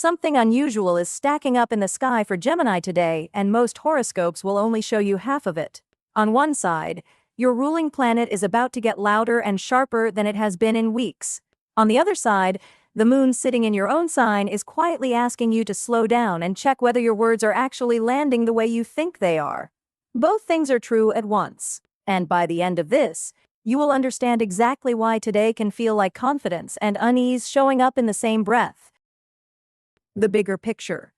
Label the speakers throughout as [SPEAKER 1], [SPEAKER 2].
[SPEAKER 1] Something unusual is stacking up in the sky for Gemini today, and most horoscopes will only show you half of it. On one side, your ruling planet is about to get louder and sharper than it has been in weeks. On the other side, the moon sitting in your own sign is quietly asking you to slow down and check whether your words are actually landing the way you think they are. Both things are true at once, and by the end of this, you will understand exactly why today can feel like confidence and unease showing up in the same breath. The bigger picture.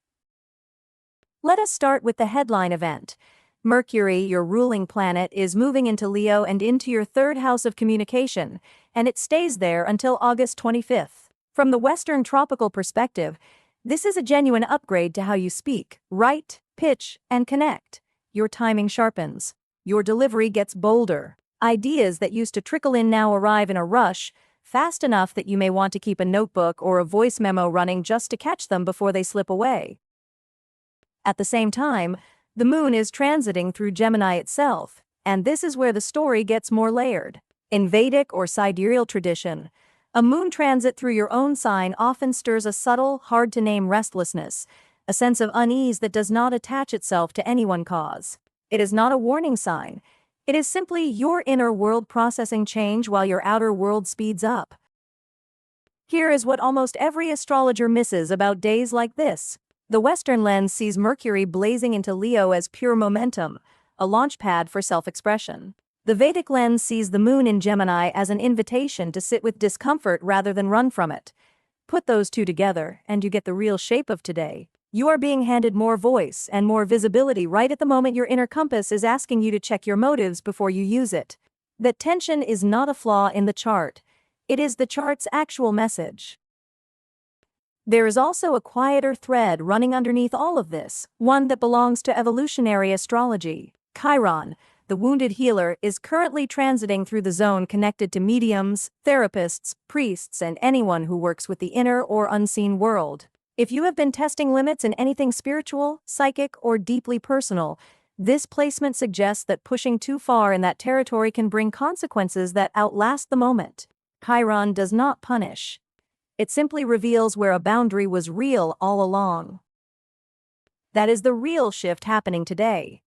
[SPEAKER 1] Let us start with the headline event. Mercury, your ruling planet, is moving into Leo and into your third house of communication, and it stays there until August 25th. From the Western tropical perspective, this is a genuine upgrade to how you speak, write, pitch, and connect. Your timing sharpens. Your delivery gets bolder. Ideas that used to trickle in now arrive in a rush, fast enough that you may want to keep a notebook or a voice memo running just to catch them before they slip away. At the same time, the moon is transiting through Gemini itself, and this is where the story gets more layered. In Vedic or sidereal tradition, a moon transit through your own sign often stirs a subtle, hard-to-name restlessness, a sense of unease that does not attach itself to any one cause. It is not a warning sign. It is simply your inner world processing change while your outer world speeds up. Here is what almost every astrologer misses about days like this. The Western lens sees Mercury blazing into Leo as pure momentum, a launchpad for self-expression. The Vedic lens sees the moon in Gemini as an invitation to sit with discomfort rather than run from it. Put those two together, and you get the real shape of today. You are being handed more voice and more visibility right at the moment your inner compass is asking you to check your motives before you use it. That tension is not a flaw in the chart. It is the chart's actual message. There is also a quieter thread running underneath all of this, one that belongs to evolutionary astrology. Chiron, the wounded healer, is currently transiting through the zone connected to mediums, therapists, priests, and anyone who works with the inner or unseen world. If you have been testing limits in anything spiritual, psychic, or deeply personal, this placement suggests that pushing too far in that territory can bring consequences that outlast the moment. Chiron does not punish. It simply reveals where a boundary was real all along. That is the real shift happening today.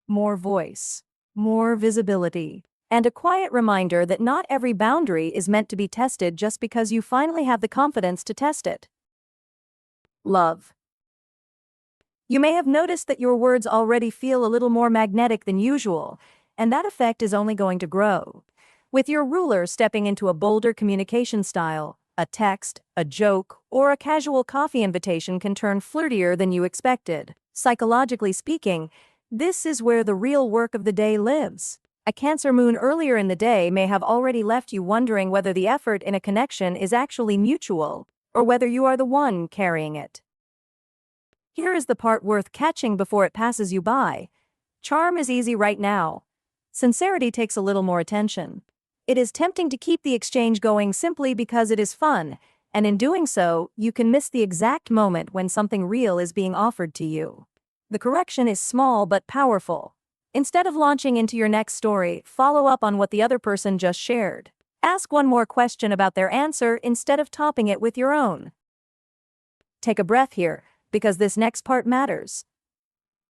[SPEAKER 1] More voice, more visibility, and a quiet reminder that not every boundary is meant to be tested just because you finally have the confidence to test it. Love. You may have noticed that your words already feel a little more magnetic than usual, and that effect is only going to grow. With your ruler stepping into a bolder communication style, a text, a joke, or a casual coffee invitation can turn flirtier than you expected. Psychologically speaking, this is where the real work of the day lives. A Cancer moon earlier in the day may have already left you wondering whether the effort in a connection is actually mutual, or whether you are the one carrying it. Here is the part worth catching before it passes you by. Charm is easy right now. Sincerity takes a little more attention. It is tempting to keep the exchange going simply because it is fun, and in doing so, you can miss the exact moment when something real is being offered to you. The correction is small but powerful. Instead of launching into your next story, follow up on what the other person just shared. Ask one more question about their answer instead of topping it with your own. Take a breath here, because this next part matters.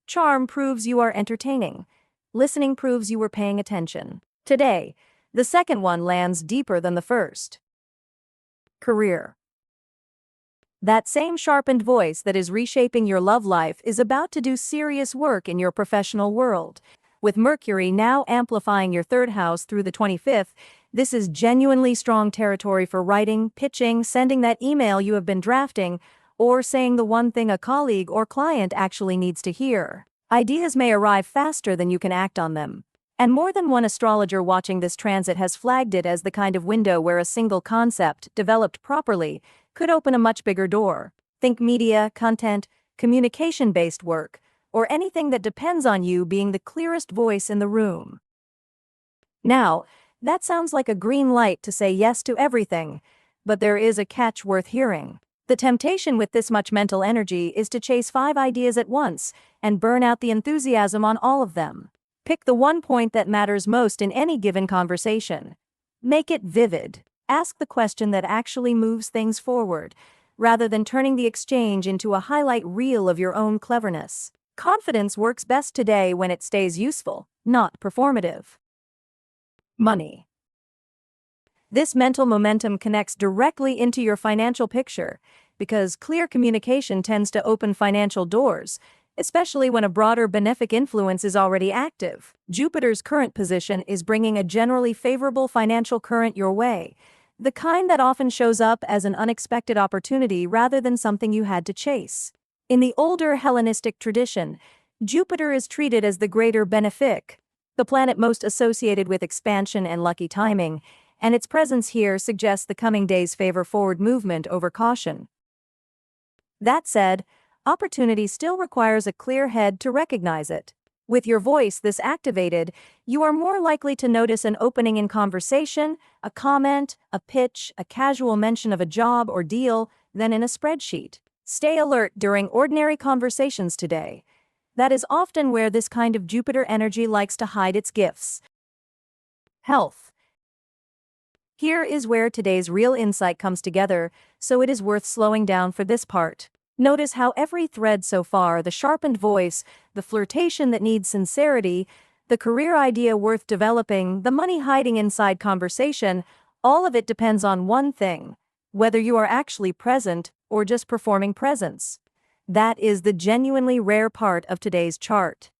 [SPEAKER 1] Charm proves you are entertaining. Listening proves you were paying attention. Today, the second one lands deeper than the first. Career. That same sharpened voice that is reshaping your love life is about to do serious work in your professional world. With Mercury now amplifying your third house through the 25th, this is genuinely strong territory for writing, pitching, sending that email you have been drafting, or saying the one thing a colleague or client actually needs to hear. Ideas may arrive faster than you can act on them. And more than one astrologer watching this transit has flagged it as the kind of window where a single concept, developed properly, could open a much bigger door. Think media, content, communication-based work, or anything that depends on you being the clearest voice in the room. Now, that sounds like a green light to say yes to everything, but there is a catch worth hearing. The temptation with this much mental energy is to chase 5 ideas at once and burn out the enthusiasm on all of them. Pick the one point that matters most in any given conversation. Make it vivid. Ask the question that actually moves things forward. rather than turning the exchange into a highlight reel of your own cleverness. Confidence works best today when it stays useful, not performative. Money. This mental momentum connects directly into your financial picture because clear communication tends to open financial doors, especially when a broader benefic influence is already active. Jupiter's current position is bringing a generally favorable financial current your way, the kind that often shows up as an unexpected opportunity rather than something you had to chase. In the older Hellenistic tradition, Jupiter is treated as the greater benefic, the planet most associated with expansion and lucky timing, and its presence here suggests the coming days favor forward movement over caution. That said, opportunity still requires a clear head to recognize it. With your voice this activated, you are more likely to notice an opening in conversation, a comment, a pitch, a casual mention of a job or deal than in a spreadsheet. Stay alert during ordinary conversations today. That is often where this kind of Jupiter energy likes to hide its gifts. Health. Here is where today's real insight comes together, so it is worth slowing down for this part. Notice how every thread so far, the sharpened voice, the flirtation that needs sincerity, the career idea worth developing, the money hiding inside conversation, all of it depends on one thing: whether you are actually present or just performing presence. That is the genuinely rare part of today's chart.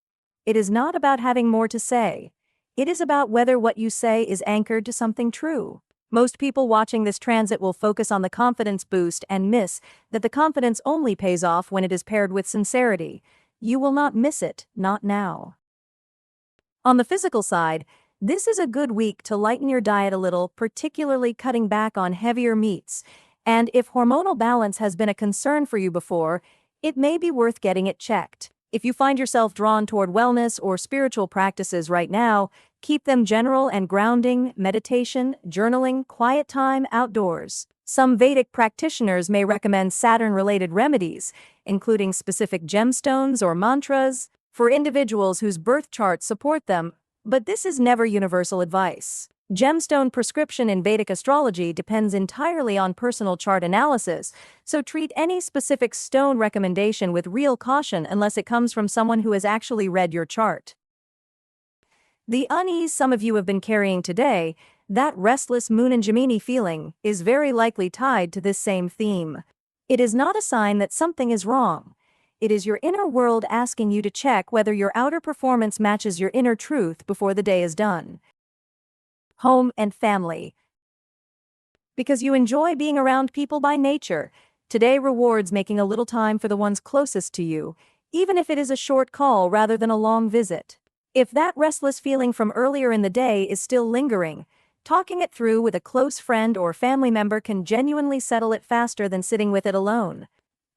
[SPEAKER 1] It is not about having more to say. It is about whether what you say is anchored to something true. Most people watching this transit will focus on the confidence boost and miss that the confidence only pays off when it is paired with sincerity. You will not miss it, not now. On the physical side, this is a good week to lighten your diet a little, particularly cutting back on heavier meats. And if hormonal balance has been a concern for you before, it may be worth getting it checked. If you find yourself drawn toward wellness or spiritual practices right now, keep them general and grounding: meditation, journaling, quiet time outdoors. Some Vedic practitioners may recommend Saturn-related remedies, including specific gemstones or mantras, for individuals whose birth charts support them, but this is never universal advice. Gemstone prescription in Vedic astrology depends entirely on personal chart analysis, so treat any specific stone recommendation with real caution unless it comes from someone who has actually read your chart. The unease some of you have been carrying today, that restless Moon and Gemini feeling, is very likely tied to this same theme. It is not a sign that something is wrong. It is your inner world asking you to check whether your outer performance matches your inner truth before the day is done. Home and family. Because you enjoy being around people by nature, today rewards making a little time for the ones closest to you, even if it is a short call rather than a long visit. If that restless feeling from earlier in the day is still lingering, talking it through with a close friend or family member can genuinely settle it faster than sitting with it alone.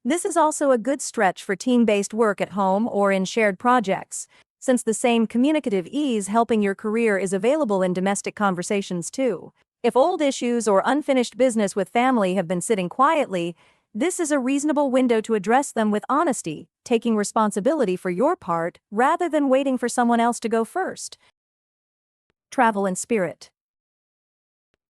[SPEAKER 1] This is also a good stretch for team-based work at home or in shared projects, since the same communicative ease helping your career is available in domestic conversations too. If old issues or unfinished business with family have been sitting quietly, this is a reasonable window to address them with honesty, taking responsibility for your part rather than waiting for someone else to go first. Travel and spirit.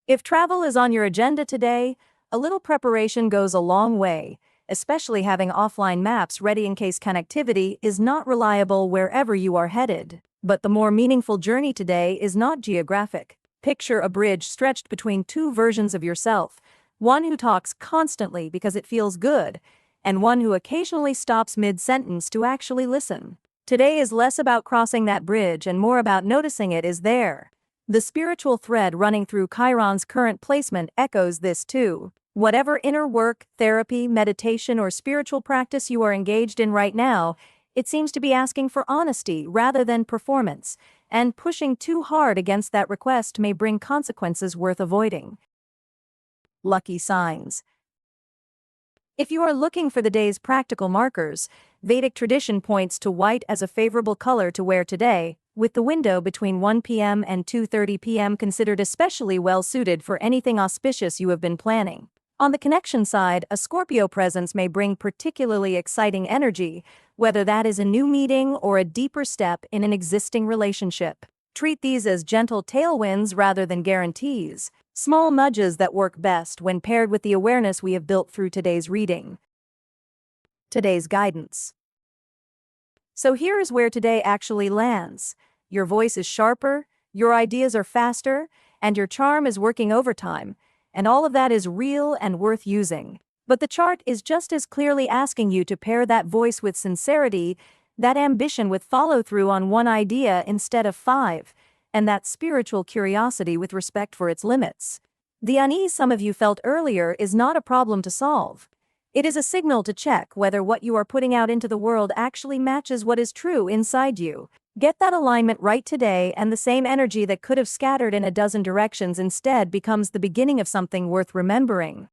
[SPEAKER 1] If travel is on your agenda today, a little preparation goes a long way, especially having offline maps ready in case connectivity is not reliable wherever you are headed. But the more meaningful journey today is not geographic. Picture a bridge stretched between two versions of yourself, one who talks constantly because it feels good, and one who occasionally stops mid-sentence to actually listen. Today is less about crossing that bridge and more about noticing it is there. The spiritual thread running through Chiron's current placement echoes this too. Whatever inner work, therapy, meditation, or spiritual practice you are engaged in right now, it seems to be asking for honesty rather than performance, and pushing too hard against that request may bring consequences worth avoiding. Lucky signs. If you are looking for the day's practical markers, Vedic tradition points to white as a favorable color to wear today, with the window between 1 p.m. and 2:30 p.m. considered especially well suited for anything auspicious you have been planning. On the connection side, a Scorpio presence may bring particularly exciting energy, whether that is a new meeting or a deeper step in an existing relationship. Treat these as gentle tailwinds rather than guarantees. Small nudges that work best when paired with the awareness we have built through today's reading. Today's guidance. So here is where today actually lands. Your voice is sharper, your ideas are faster, and your charm is working overtime, and all of that is real and worth using. But the chart is just as clearly asking you to pair that voice with sincerity, that ambition with follow-through on one idea instead of 5, and that spiritual curiosity with respect for its limits. The unease some of you felt earlier is not a problem to solve. It is a signal to check whether what you are putting out into the world actually matches what is true inside you. Get that alignment right today, and the same energy that could have scattered in a dozen directions instead becomes the beginning of something worth remembering.